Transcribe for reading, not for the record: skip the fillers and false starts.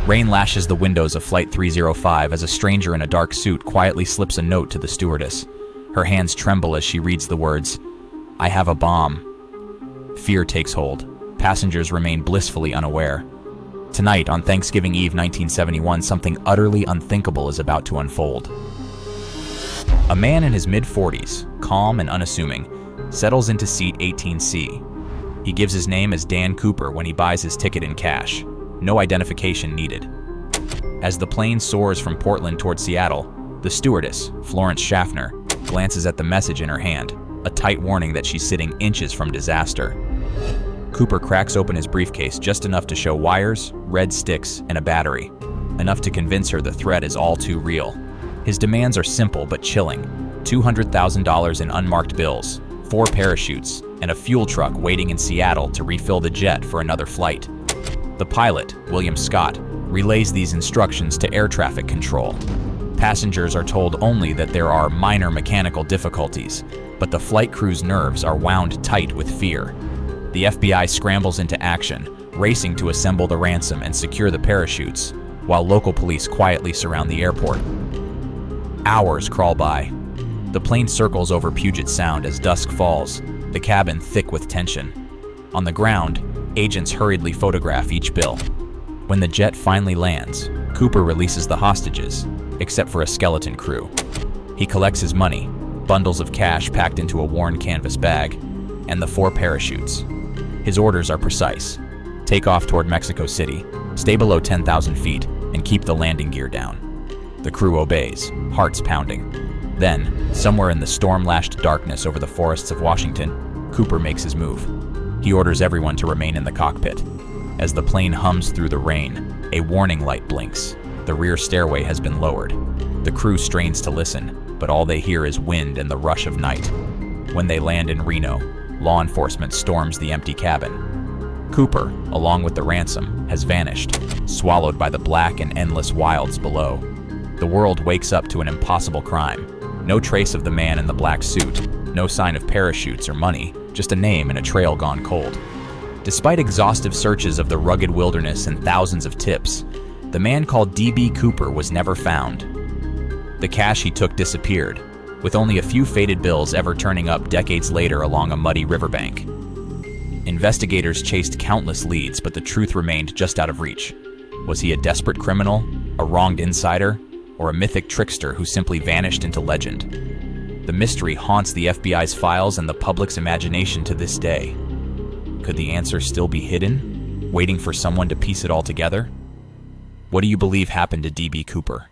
Rain lashes the windows of Flight 305 as a stranger in a dark suit quietly slips a note to the stewardess. Her hands tremble as she reads the words, "I have a bomb." Fear takes hold. Passengers remain blissfully unaware. Tonight, on Thanksgiving Eve 1971, something utterly unthinkable is about to unfold. A man in his mid-40s, calm and unassuming, settles into seat 18C. He gives his name as Dan Cooper when he buys his ticket in cash. No identification needed. As the plane soars from Portland toward Seattle, the stewardess, Florence Schaffner, glances at the message in her hand, a tight warning that she's sitting inches from disaster. Cooper cracks open his briefcase just enough to show wires, red sticks, and a battery, enough to convince her the threat is all too real. His demands are simple but chilling: $200,000 in unmarked bills, 4 parachutes, and a fuel truck waiting in Seattle to refill the jet for another flight. The pilot, William Scott, relays these instructions to air traffic control. Passengers are told only that there are minor mechanical difficulties, but the flight crew's nerves are wound tight with fear. The FBI scrambles into action, racing to assemble the ransom and secure the parachutes, while local police quietly surround the airport. Hours crawl by. The plane circles over Puget Sound as dusk falls, the cabin thick with tension. On the ground, agents hurriedly photograph each bill. When the jet finally lands, Cooper releases the hostages, except for a skeleton crew. He collects his money, bundles of cash packed into a worn canvas bag, and the 4 parachutes. His orders are precise. Take off toward Mexico City, stay below 10,000 feet, and keep the landing gear down. The crew obeys, hearts pounding. Then, somewhere in the storm-lashed darkness over the forests of Washington, Cooper makes his move. He orders everyone to remain in the cockpit. As the plane hums through the rain, a warning light blinks. The rear stairway has been lowered. The crew strains to listen, but all they hear is wind and the rush of night. When they land in Reno, law enforcement storms the empty cabin. Cooper, along with the ransom, has vanished, swallowed by the black and endless wilds below. The world wakes up to an impossible crime. No trace of the man in the black suit, no sign of parachutes or money, just a name and a trail gone cold. Despite exhaustive searches of the rugged wilderness and thousands of tips, the man called D.B. Cooper was never found. The cash he took disappeared, with only a few faded bills ever turning up decades later along a muddy riverbank. Investigators chased countless leads, but the truth remained just out of reach. Was he a desperate criminal, a wronged insider, or a mythic trickster who simply vanished into legend? The mystery haunts the FBI's files and the public's imagination to this day. Could the answer still be hidden, waiting for someone to piece it all together? What do you believe happened to D.B. Cooper?